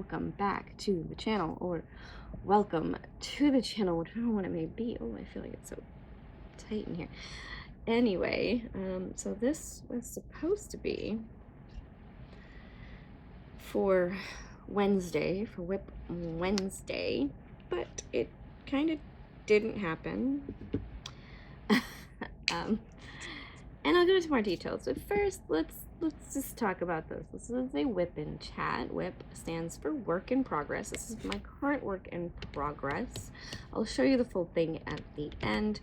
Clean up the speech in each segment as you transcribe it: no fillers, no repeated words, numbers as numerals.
welcome back to the channel, or welcome to the channel, whatever one it may be. Oh, I feel like it's so tight in here. Anyway, so this was supposed to be for Wednesday, for WIP Wednesday, but it kind of didn't happen. And I'll go into more details, but first let's just talk about this. This is a WIP in chat. WIP stands for work in progress. This is my current work in progress. I'll show you the full thing at the end.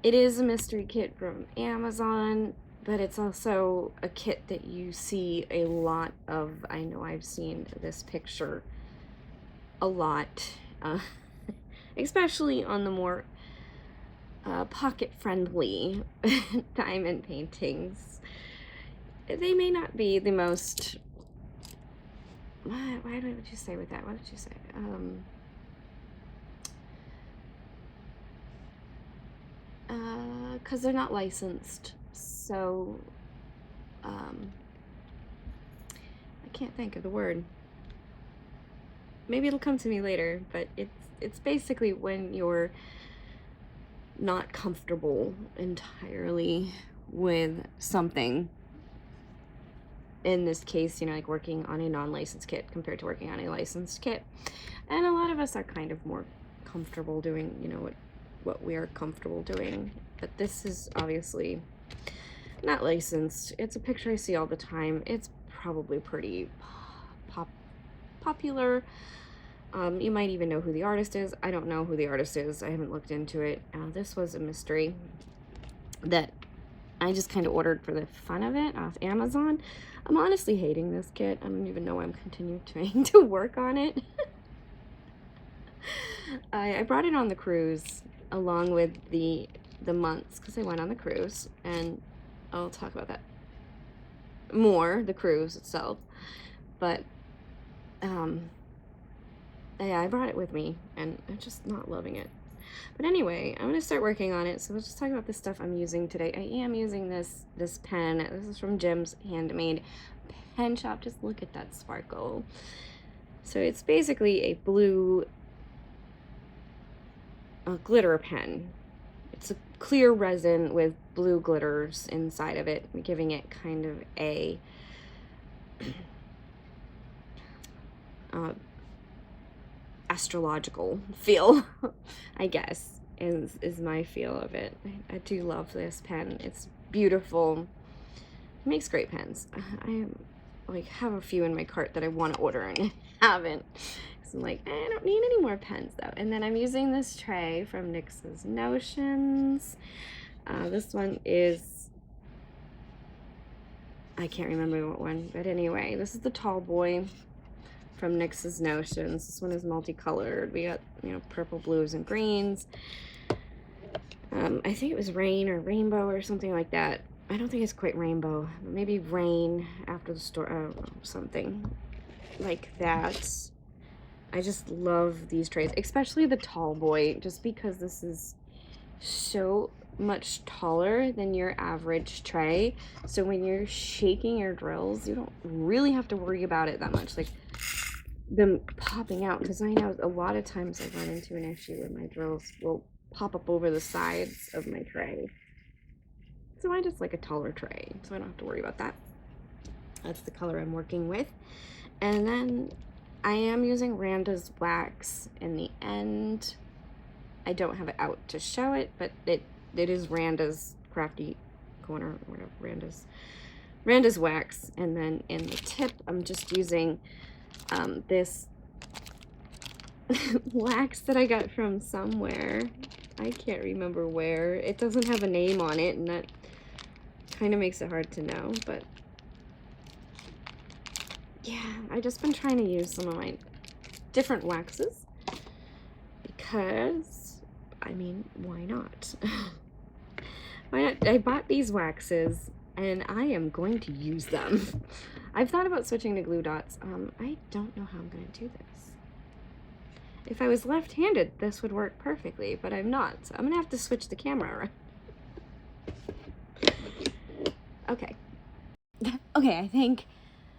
It is a mystery kit from Amazon, but it's also a kit that you see a lot of. I know I've seen this picture a lot, especially on the more pocket-friendly diamond paintings. They may not be the most. Why would you say with that? What did you say? Because they're not licensed, so I can't think of the word. Maybe it'll come to me later, but it's basically when you're not comfortable entirely with something. In this case, you know, like working on a non-licensed kit compared to working on a licensed kit. And a lot of us are kind of more comfortable doing, you know, what we are comfortable doing. But this is obviously not licensed. It's a picture I see all the time. It's probably pretty popular. You might even know who the artist is. I don't know who the artist is. I haven't looked into it. This was a mystery that I just kind of ordered for the fun of it off Amazon. I'm honestly hating this kit. I don't even know why I'm continuing to work on it. I brought it on the cruise along with the months because I went on the cruise, and I'll talk about that more, the cruise itself. But yeah, I brought it with me and I'm just not loving it. But anyway, I'm gonna start working on it. So let's just talk about the stuff I'm using today. I am using this pen. This is from Jim's Handmade Pen Shop. Just look at that sparkle. So it's basically a blue glitter pen. It's a clear resin with blue glitters inside of it, giving it kind of a astrological feel, I guess, is my feel of it. I do love this pen. It's beautiful. It makes great pens. I like have a few in my cart that I want to order and haven't. So I'm like, I don't need any more pens though. And then I'm using this tray from NYX's Notions. This one is, I can't remember what one, but anyway, this is the tall boy from NYX's Notions. This one is multicolored. We got, you know, purple, blues, and greens. I think it was rain or rainbow or something like that. I don't think it's quite rainbow. Maybe rain after the storm, something like that. I just love these trays, especially the tall boy, just because this is so much taller than your average tray. So when you're shaking your drills, you don't really have to worry about it that much, like them popping out, because I know a lot of times I run into an issue where my drills will pop up over the sides of my tray. So I just like a taller tray, so I don't have to worry about that. That's the color I'm working with. And then I am using Randa's wax in the end. I don't have it out to show it, but it is Randa's Crafty Corner, whatever, Randa's wax. And then in the tip, I'm just using this wax that I got from somewhere. I can't remember where. It doesn't have a name on it, and that kind of makes it hard to know, but yeah, I've just been trying to use some of my different waxes because, I mean, why not? Why not? I bought these waxes and I am going to use them. I've thought about switching to glue dots. I don't know how I'm going to do this. If I was left-handed, this would work perfectly, but I'm not, so I'm going to have to switch the camera around. Okay. Okay, I think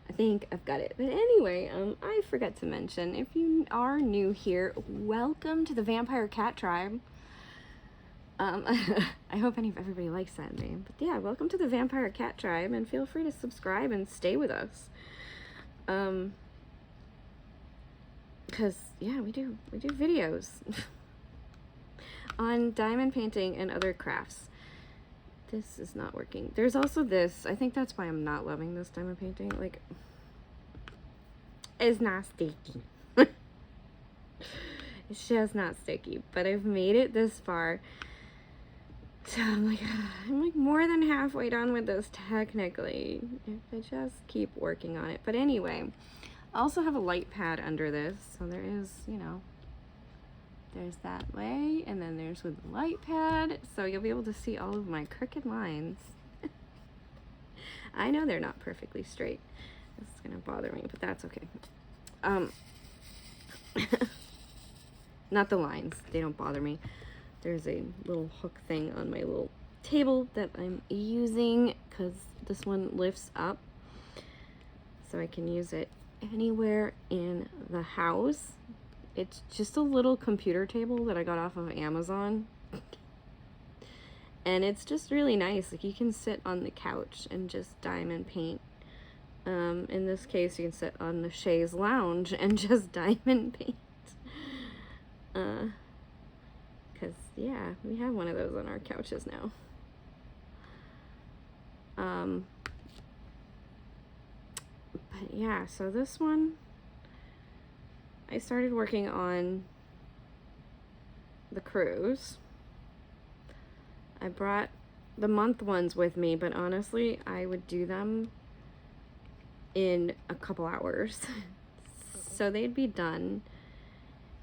I think I've got it. But anyway, I forgot to mention, if you are new here, welcome to the Vampire Cat Tribe. I hope everybody likes that name. But yeah, welcome to the Vampire Cat Tribe, and feel free to subscribe and stay with us. Because yeah, we do videos on diamond painting and other crafts. This is not working. There's also this. I think that's why I'm not loving this diamond painting. Like, it's not sticky. It's just not sticky. But I've made it this far. So I'm like more than halfway done with this technically. If I just keep working on it. But anyway, I also have a light pad under this. So there is, you know, there's that way, and then there's with the light pad, so you'll be able to see all of my crooked lines. I know they're not perfectly straight. This is gonna bother me, but that's okay. Not the lines, they don't bother me. There's a little hook thing on my little table that I'm using because this one lifts up, so I can use it anywhere in the house. It's just a little computer table that I got off of Amazon. And it's just really nice. Like, you can sit on the couch and just diamond paint. In this case, you can sit on the chaise lounge and just diamond paint. Because, yeah, we have one of those on our couches now. But yeah, so this one, I started working on the cruise. I brought the month ones with me, but honestly, I would do them in a couple hours. So they'd be done.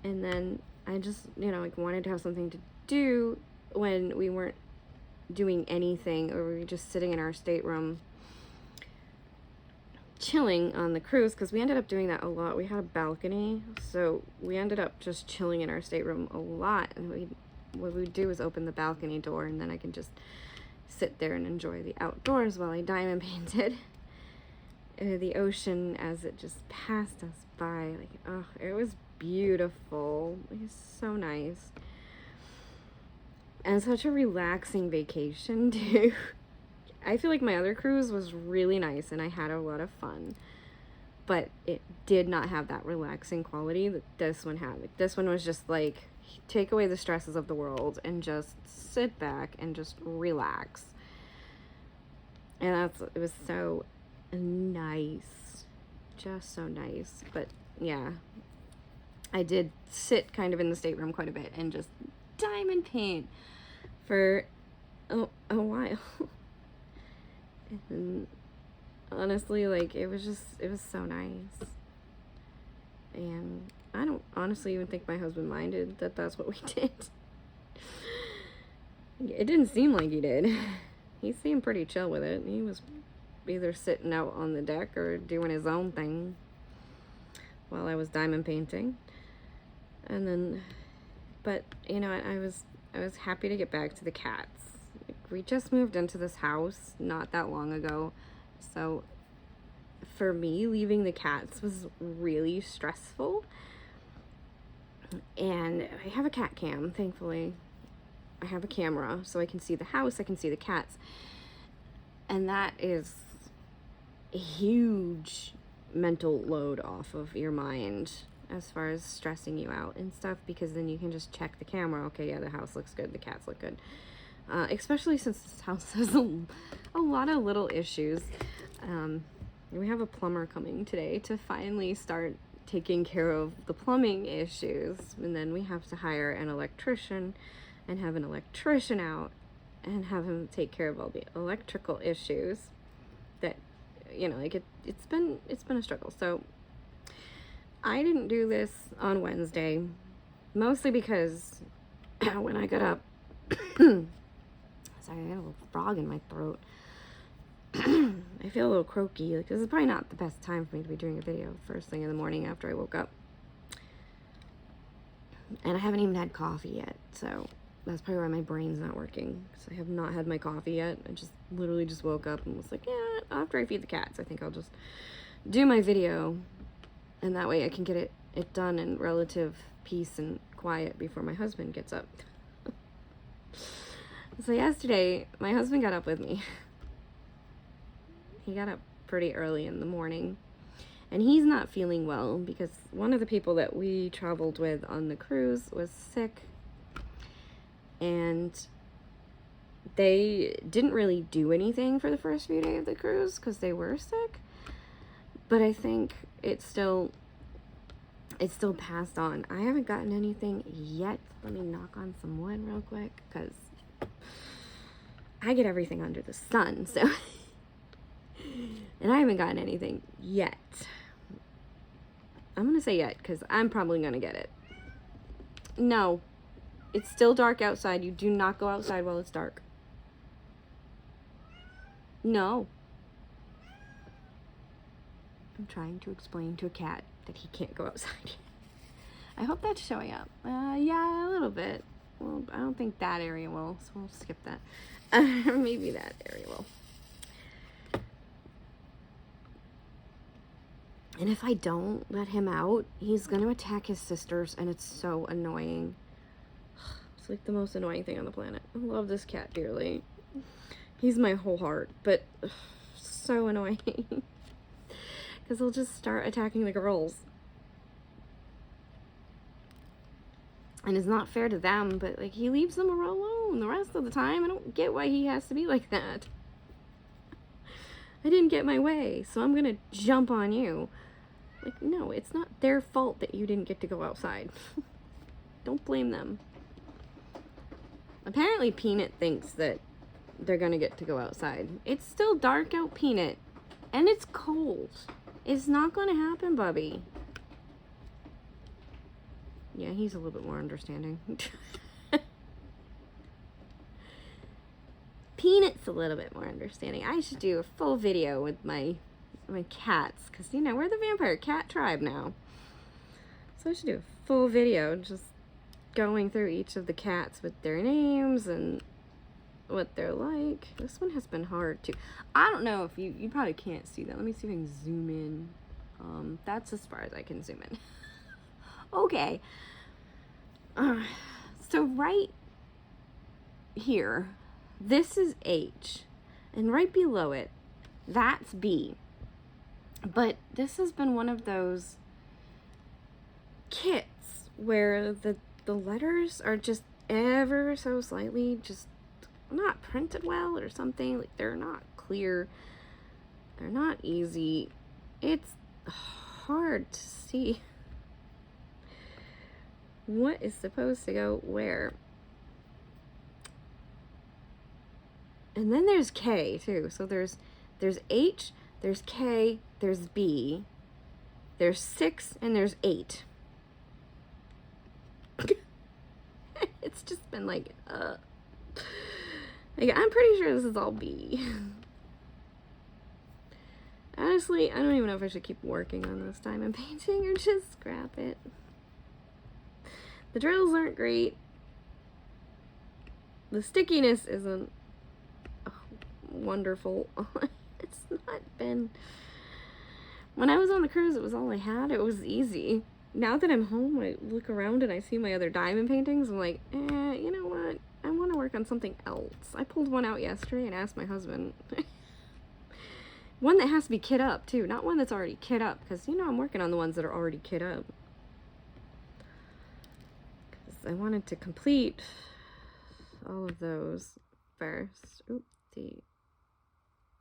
And then I just, you know, like, wanted to have something to do when we weren't doing anything, or we were just sitting in our stateroom chilling on the cruise, because we ended up doing that a lot. We had a balcony, so we ended up just chilling in our stateroom a lot, and what we'd do is open the balcony door, and then I can just sit there and enjoy the outdoors while I diamond painted the ocean as it just passed us by. Like, oh, it was beautiful. It was so nice, and such a relaxing vacation too. I feel like my other cruise was really nice and I had a lot of fun, but it did not have that relaxing quality that this one had. Like, this one was just like, take away the stresses of the world and just sit back and just relax. And it was so nice. Just so nice. But yeah, I did sit kind of in the stateroom quite a bit and just diamond paint for a while. And honestly, like, it was so nice. And I don't honestly even think my husband minded that that's what we did. It didn't seem like he did. He seemed pretty chill with it. He was either sitting out on the deck or doing his own thing while I was diamond painting. And then, but you know, I was happy to get back to the cats. We just moved into this house not that long ago, so for me, leaving the cats was really stressful. And I have a cat cam, thankfully. I have a camera, so I can see the house, I can see the cats. And that is a huge mental load off of your mind as far as stressing you out and stuff, because then you can just check the camera. Okay, yeah, the house looks good, the cats look good. Especially since this house has a lot of little issues. We have a plumber coming today to finally start taking care of the plumbing issues, and then we have to hire an electrician and have an electrician out and have him take care of all the electrical issues that, you know, like, it's been a struggle. So I didn't do this on Wednesday, mostly because when I got up, sorry, I got a little frog in my throat. I feel a little croaky. Like, this is probably not the best time for me to be doing a video first thing in the morning after I woke up. And I haven't even had coffee yet, so that's probably why my brain's not working. So I have not had my coffee yet. I just literally just woke up and was like, yeah, after I feed the cats, I think I'll just do my video, and that way I can get it done in relative peace and quiet before my husband gets up. So yesterday, my husband got up with me. He got up pretty early in the morning, and he's not feeling well because one of the people that we traveled with on the cruise was sick, and they didn't really do anything for the first few days of the cruise because they were sick, but I think it's still passed on. I haven't gotten anything yet. Let me knock on some wood real quick because I get everything under the sun, so and I haven't gotten anything yet. I'm gonna say yet because I'm probably gonna get it. No, it's still dark outside. You do not go outside while it's dark. No. I'm trying to explain to a cat that he can't go outside. I hope that's showing up. Yeah, a little bit. Well, I don't think that area will, so we'll skip that. Maybe that area will. And if I don't let him out, he's gonna attack his sisters, and it's so annoying. It's like the most annoying thing on the planet. I love this cat dearly. He's my whole heart, but so annoying. Because he'll just start attacking the girls. And it's not fair to them, but like he leaves them alone the rest of the time. I don't get why he has to be like that. I didn't get my way, so I'm gonna jump on you. Like, no, it's not their fault that you didn't get to go outside. Don't blame them. Apparently Peanut thinks that they're gonna get to go outside. It's still dark out, Peanut. And it's cold. It's not gonna happen, Bubby. Yeah, he's a little bit more understanding. Peanut's a little bit more understanding. I should do a full video with my cats, because, you know, we're the vampire cat tribe now. So I should do a full video just going through each of the cats with their names and what they're like. This one has been hard too. I don't know if you probably can't see that. Let me see if I can zoom in. That's as far as I can zoom in. Okay. So right here, this is H, and right below it, that's B. But this has been one of those kits where the letters are just ever so slightly just not printed well or something. Like, they're not clear. They're not easy. It's hard to see what is supposed to go where. And then there's K too. So there's H, there's K, there's B, there's 6, and there's 8. It's just been like I'm pretty sure this is all B. Honestly, I don't even know if I should keep working on this diamond painting or just scrap it. The drills aren't great. The stickiness isn't wonderful. It's not been... When I was on the cruise, it was all I had. It was easy. Now that I'm home, I look around and I see my other diamond paintings. I'm like, you know what? I want to work on something else. I pulled one out yesterday and asked my husband. One that has to be kit up, too. Not one that's already kit up. Because, you know, I'm working on the ones that are already kit up. Because I wanted to complete all of those first. Oop, the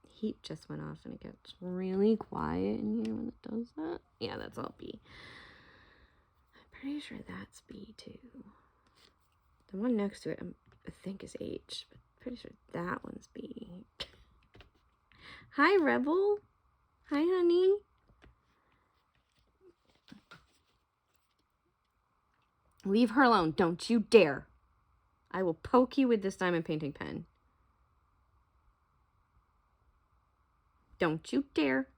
heat just went off and it gets really quiet in here when it does that. Yeah, that's all B. I'm pretty sure that's B too. The one next to it I think is H, but pretty sure that one's B. Hi, Rebel. Hi, honey. Leave her alone. Don't you dare. I will poke you with this diamond painting pen. Don't you dare.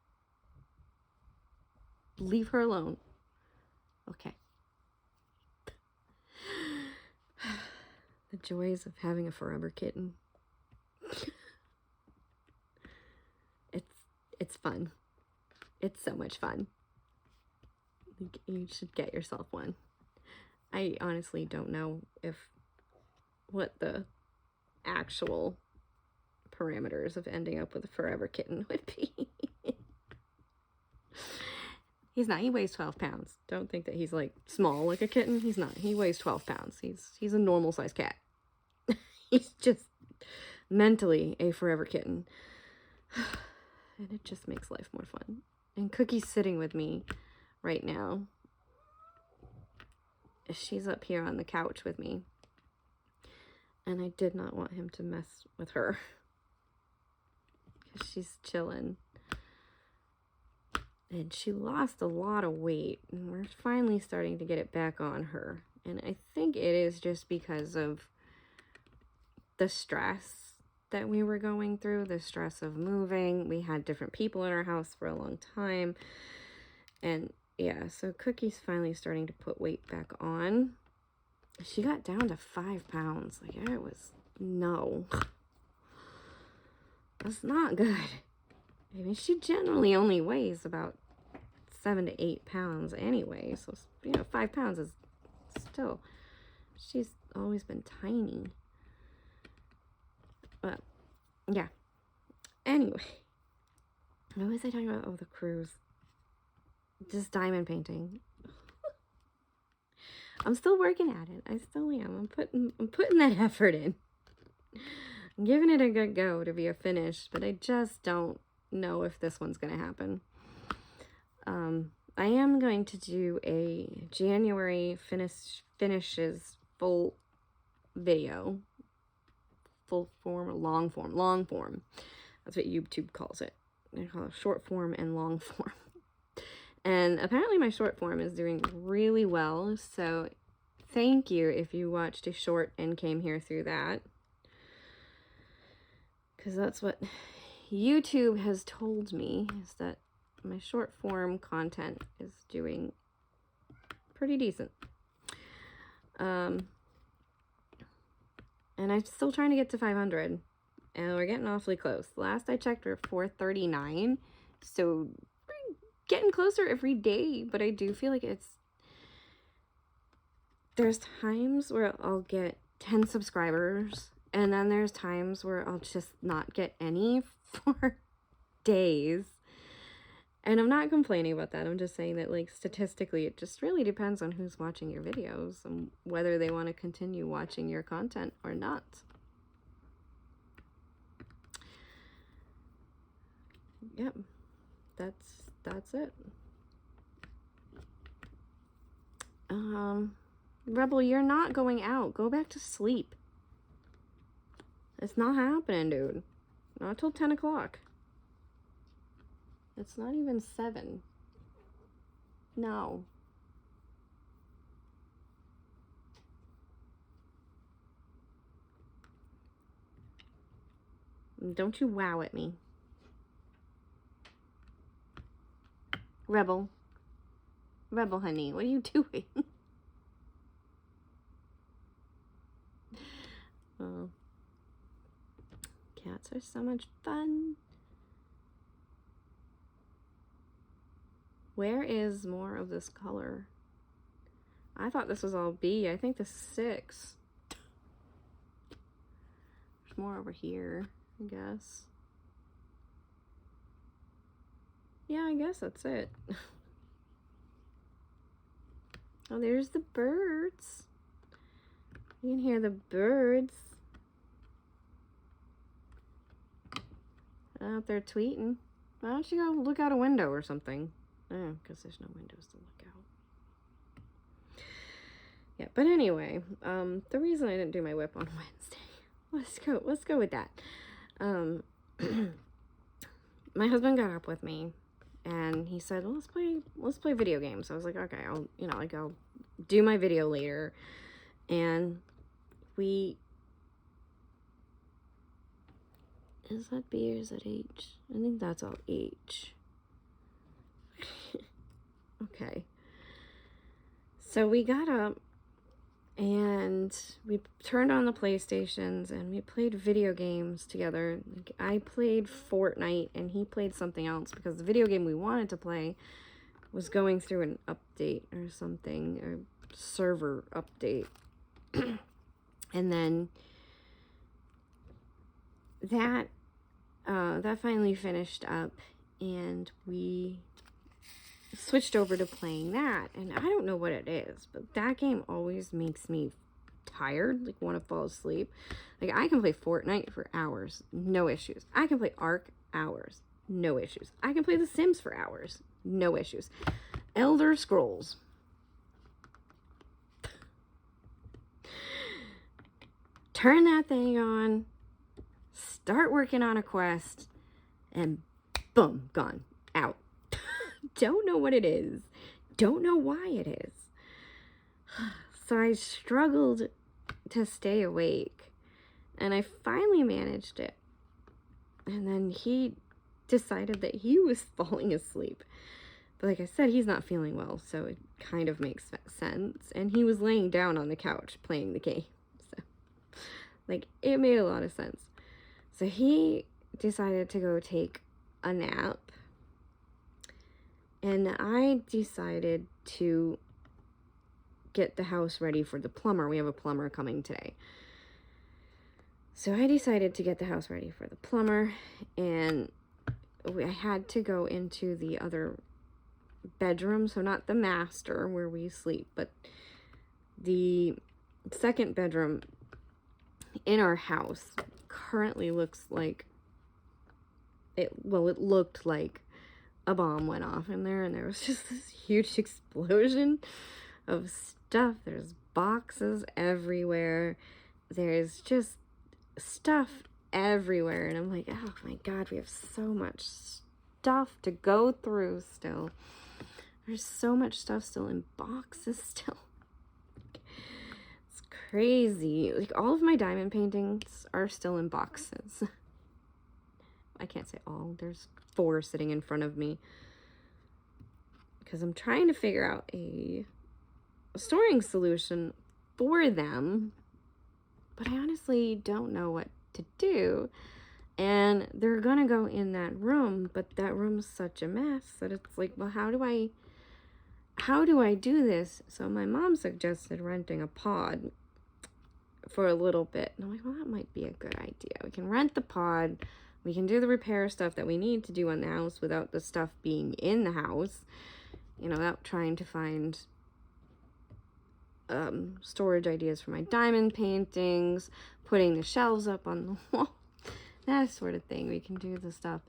Leave her alone. Okay. The joys of having a forever kitten. It's fun. It's so much fun. You should get yourself one. I honestly don't know what the actual parameters of ending up with a forever kitten would be. He's not. He weighs 12 pounds. Don't think that he's like small like a kitten. He's not. He weighs 12 pounds. He's a normal sized cat. He's just mentally a forever kitten. And it just makes life more fun. And Cookie's sitting with me right now. She's up here on the couch with me. And I did not want him to mess with her. Because she's chilling. And she lost a lot of weight. And we're finally starting to get it back on her. And I think it is just because of the stress that we were going through. The stress of moving. We had different people in our house for a long time. And yeah, so Cookie's finally starting to put weight back on. She got down to 5 pounds. Like, it was, no. That's not good. I mean, she generally only weighs about 7 to 8 pounds anyway. So, 5 pounds is still, she's always been tiny. But, yeah. Anyway. What was I talking about? Oh, the cruise. Just diamond painting. I'm still working at it. I still am. I'm putting that effort in. I'm giving it a good go to be a finish, but I just don't know if this one's going to happen. I am going to do a January finishes full video. Full form or long form? Long form. That's what YouTube calls it. They call it short form and long form. And apparently my short form is doing really well. So thank you if you watched a short and came here through that. Because that's what YouTube has told me, is that my short form content is doing pretty decent. And I'm still trying to get to 500. And we're getting awfully close. Last I checked, we're 439. So we're getting closer every day. But I do feel like there's times where I'll get 10 subscribers. And then there's times where I'll just not get any for days. And I'm not complaining about that. I'm just saying that, like, statistically, it just really depends on who's watching your videos and whether they want to continue watching your content or not. Yep. That's it. Rebel, you're not going out. Go back to sleep. It's not happening, dude. Not till 10 o'clock. It's not even 7. No. Don't you wow at me. Rebel. Rebel, honey, what are you doing? Oh. Cats are so much fun. Where is more of this color? I thought this was all B. I think this is 6. There's more over here, I guess. Yeah, I guess that's it. Oh, there's the birds. You can hear the birds out there tweeting. Why don't you go look out a window or something? Oh, because there's no windows to look out. Yeah, but anyway, the reason I didn't do my WIP on Wednesday, let's go with that. My husband got up with me and he said, well, let's play video games. I was like, okay, I'll do my video later. And is that B or is that H? I think that's all H. Okay. So we got up And we turned on the PlayStations and we played video games together. Like, I played Fortnite and he played something else because the video game we wanted to play was going through an update or something, or server update. And then that finally finished up and we switched over to playing that. And I don't know what it is, but that game always makes me tired, like want to fall asleep. Like, I can play Fortnite for hours, no issues. I can play Ark hours, no issues. I can play The Sims for hours, no issues. Elder Scrolls, turn that thing on, start working on a quest, and boom, gone, out. Don't know what it is. Don't know why it is. So I struggled to stay awake. And I finally managed it. And then he decided that he was falling asleep. But like I said, he's not feeling well, so it kind of makes sense. And he was laying down on the couch playing the game. So, like, it made a lot of sense. So he decided to go take a nap. And I decided to get the house ready for the plumber. We have a plumber coming today. So I decided to get the house ready for the plumber. And I had to go into the other bedroom. So not the master where we sleep, but the second bedroom in our house currently looks like it looked like a bomb went off in there, and there was just this huge explosion of stuff. There's boxes everywhere. There's just stuff everywhere. And I'm like, oh my God, we have so much stuff to go through still. There's so much stuff still in boxes still. It's crazy. Like, all of my diamond paintings are still in boxes. I can't say all. There's 4 sitting in front of me because I'm trying to figure out a storing solution for them, but I honestly don't know what to do. And they're gonna go in that room, but that room's such a mess that it's like, well, how do I do this? So my mom suggested renting a pod for a little bit, and I'm like, well, that might be a good idea. We can rent the pod. We can do the repair stuff that we need to do on the house without the stuff being in the house, you know, without trying to find storage ideas for my diamond paintings, putting the shelves up on the wall, that sort of thing. We can do the stuff.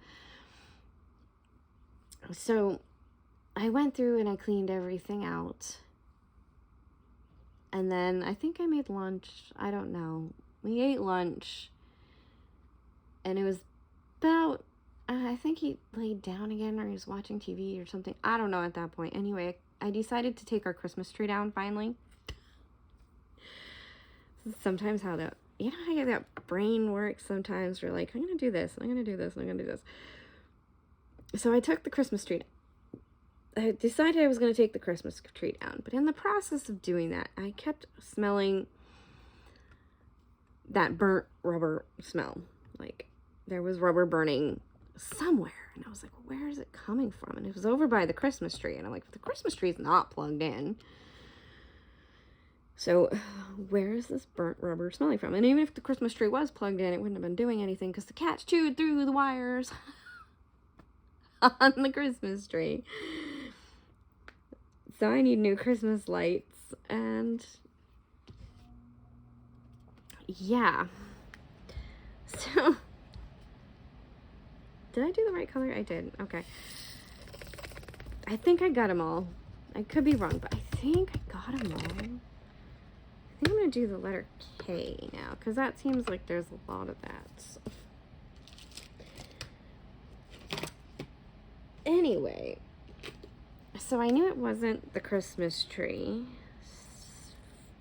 So I went through and I cleaned everything out. And then I think I made lunch. I don't know. We ate lunch. And it was about, I think he laid down again, or he was watching TV or something. I don't know at that point. Anyway, I decided to take our Christmas tree down finally. Sometimes how that, you know how that brain works sometimes. We're like, I'm going to do this, I'm going to do this, I'm going to do this. So I took the Christmas tree down. I decided I was going to take the Christmas tree down. But in the process of doing that, I kept smelling that burnt rubber smell. Like, there was rubber burning somewhere. And I was like, well, where is it coming from? And it was over by the Christmas tree. And I'm like, the Christmas tree is not plugged in. So where is this burnt rubber smelling from? And even if the Christmas tree was plugged in, it wouldn't have been doing anything because the cats chewed through the wires on the Christmas tree. So I need new Christmas lights. And yeah. So did I do the right color? I did. Okay. I think I got them all. I could be wrong, but I think I got them all. I think I'm going to do the letter K now, because that seems like there's a lot of that. Anyway, so I knew it wasn't the Christmas tree.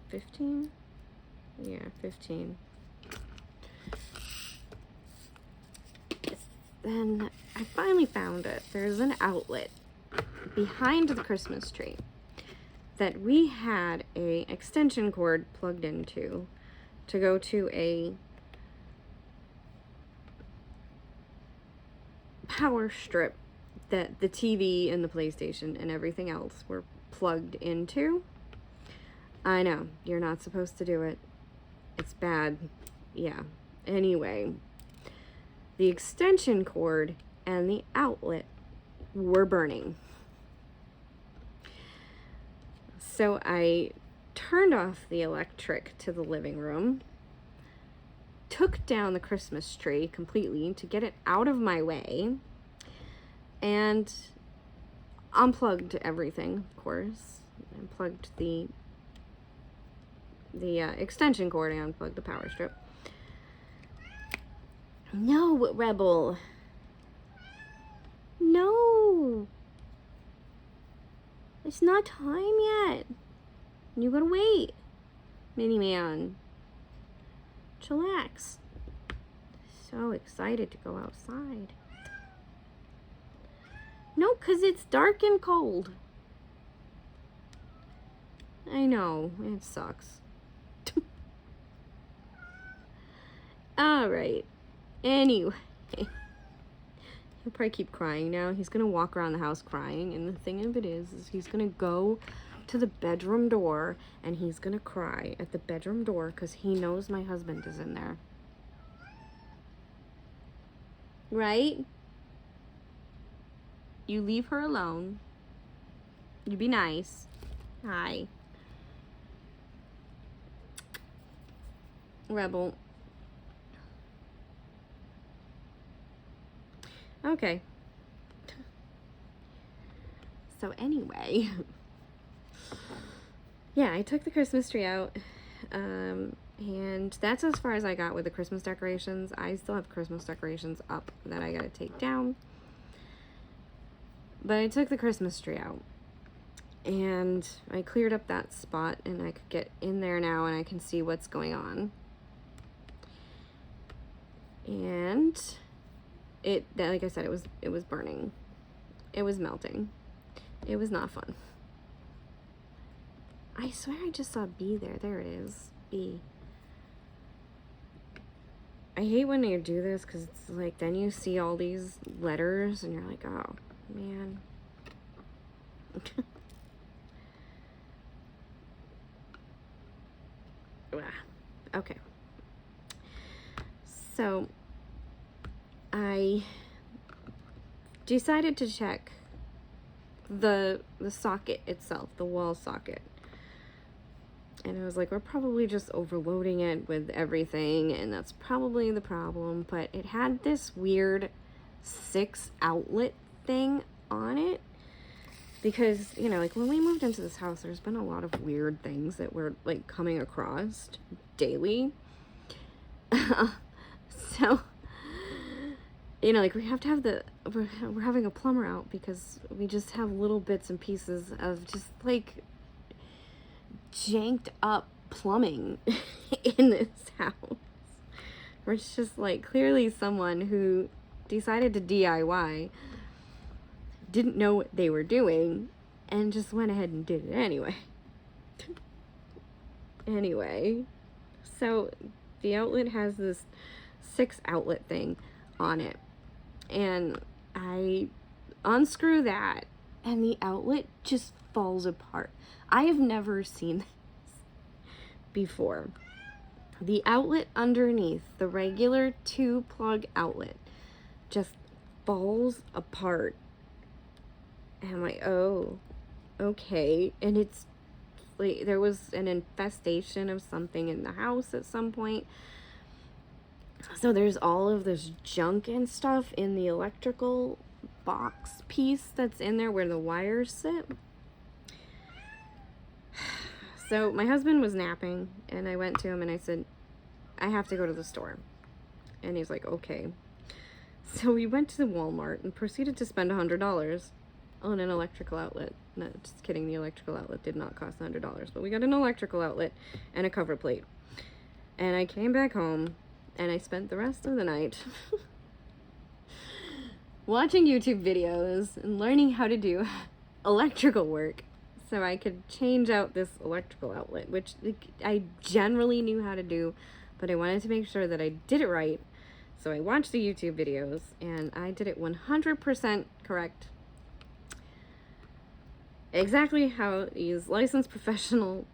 15? Yeah, 15. Then I finally found it. There's an outlet behind the Christmas tree. And I finally found it. There's an outlet behind the Christmas tree. Behind the Christmas tree. that we had a extension cord plugged into to go to a power strip that the TV and the PlayStation and everything else were plugged into. I know, you're not supposed to do it. It's bad. Yeah. Anyway, the extension cord and the outlet were burning. So I turned off the electric to the living room, took down the Christmas tree completely to get it out of my way, and unplugged everything, of course. Unplugged the extension cord and unplugged the power strip. No, Rebel. No. It's not time yet. You gotta wait. Mini man. Chillax. So excited to go outside. No, 'cause it's dark and cold. I know, it sucks. Alright. Anyway. He'll probably keep crying now. He's gonna walk around the house crying, and the thing of it is he's gonna go to the bedroom door and he's gonna cry at the bedroom door because he knows my husband is in there. Right? You leave her alone. You be nice. Hi. Rebel. Okay. So anyway, yeah, I took the Christmas tree out, and that's as far as I got with the Christmas decorations. I still have Christmas decorations up that I gotta take down, but I took the Christmas tree out, and I cleared up that spot, and I could get in there now, and I can see what's going on. And like I said, it was burning. It was melting. It was not fun. I swear I just saw B there. There it is. B. I hate when they do this because it's like then you see all these letters and you're like, oh, man. Okay. So I decided to check the socket itself, the wall socket. And I was like, we're probably just overloading it with everything, and that's probably the problem. But it had this weird 6 outlet thing on it. Because, you know, like when we moved into this house, there's been a lot of weird things that we're like coming across daily. So, you know, like we have to have we're having a plumber out because we just have little bits and pieces of just like janked up plumbing in this house. Where it's just like clearly someone who decided to DIY didn't know what they were doing and just went ahead and did it anyway. Anyway, so the outlet has this 6 outlet thing on it, and I unscrew that and the outlet just falls apart. I have never seen this before. The outlet underneath, the regular 2-plug outlet, just falls apart. And I'm like, oh, okay. And it's like there was an infestation of something in the house at some point. So there's all of this junk and stuff in the electrical box piece that's in there where the wires sit. So my husband was napping, and I went to him and I said, I have to go to the store. And he's like, okay. So we went to the Walmart and proceeded to spend $100 on an electrical outlet. No, just kidding, the electrical outlet did not cost $100, but we got an electrical outlet and a cover plate. And I came back home and I spent the rest of the night watching YouTube videos and learning how to do electrical work so I could change out this electrical outlet, which I generally knew how to do, but I wanted to make sure that I did it right. So I watched the YouTube videos and I did it 100% correct. Exactly how these licensed professional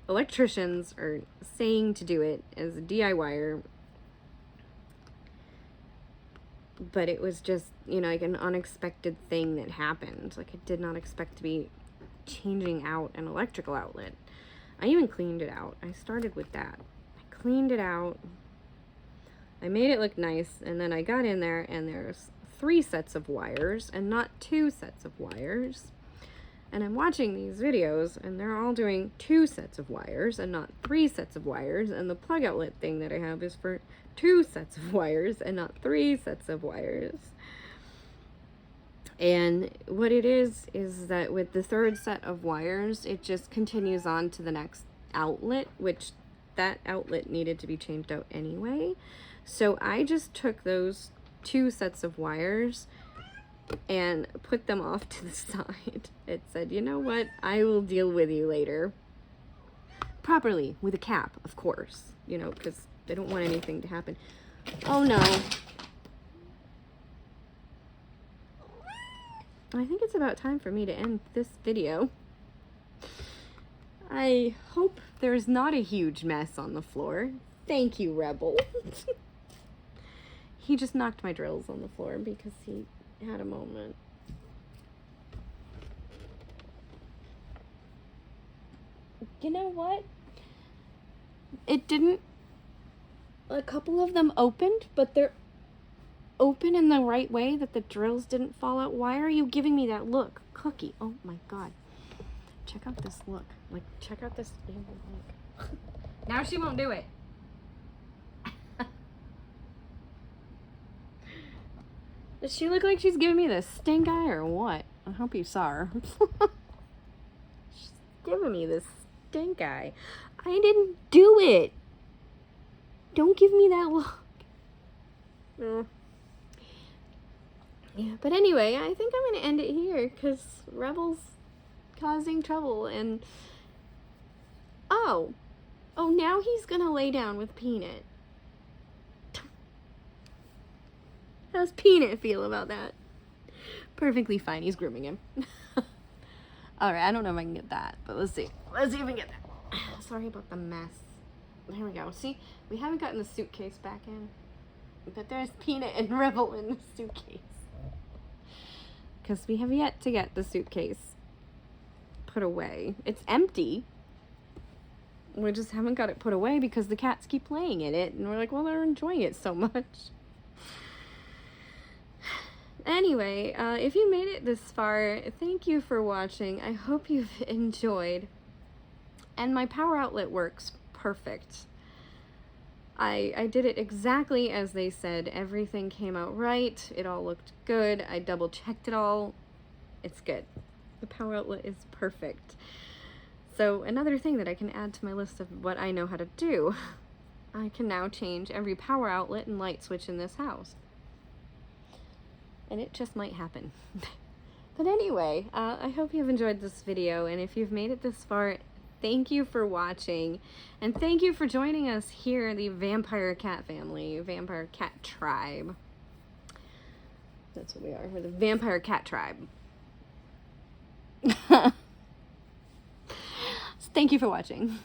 electricians are saying to do it as a DIYer. But it was just, you know, like an unexpected thing that happened. Like I did not expect to be changing out an electrical outlet. I even cleaned it out. I started with that. I cleaned it out. I made it look nice, and then I got in there and there's 3 sets of wires and not 2 sets of wires. And I'm watching these videos and they're all doing 2 sets of wires and not 3 sets of wires, and the plug outlet thing that I have is for 2 sets of wires and not 3 sets of wires. And what it is that with the 3rd set of wires, it just continues on to the next outlet, which that outlet needed to be changed out anyway. So I just took those 2 sets of wires and put them off to the side. It said, you know what, I will deal with you later. Properly, with a cap, of course, you know, because I don't want anything to happen. Oh no. I think it's about time for me to end this video. I hope there's not a huge mess on the floor. Thank you, Rebel. He just knocked my drills on the floor because he had a moment. You know what? It didn't... A couple of them opened, but they're open in the right way that the drills didn't fall out. Why are you giving me that look? Cookie. Oh my god. Check out this look. Like, check out this evil look. Now she won't do it. Does she look like she's giving me the stink eye or what? I hope you saw her. She's giving me this stink eye. I didn't do it. Don't give me that look. Yeah, but anyway, I think I'm going to end it here because Rebel's causing trouble and... Oh, now he's going to lay down with Peanut. How's Peanut feel about that? Perfectly fine. He's grooming him. Alright, I don't know if I can get that, but let's see. Let's see if we can get that. Sorry about the mess. There we go. See, we haven't gotten the suitcase back in. But there's Peanut and Rebel in the suitcase. Because we have yet to get the suitcase put away. It's empty. We just haven't got it put away because the cats keep playing in it. And we're like, well, they're enjoying it so much. Anyway, if you made it this far, thank you for watching. I hope you've enjoyed. And my power outlet works perfect. I did it exactly as they said. Everything came out right. It all looked good. I double checked it all. It's good. The power outlet is perfect. So another thing that I can add to my list of what I know how to do, I can now change every power outlet and light switch in this house. And it just might happen. But anyway, I hope you've enjoyed this video, and if you've made it this far, thank you for watching, and thank you for joining us here, the Vampire Cat family, Vampire Cat Tribe. That's what we are. We're the Vampire Cat Tribe. Thank you for watching.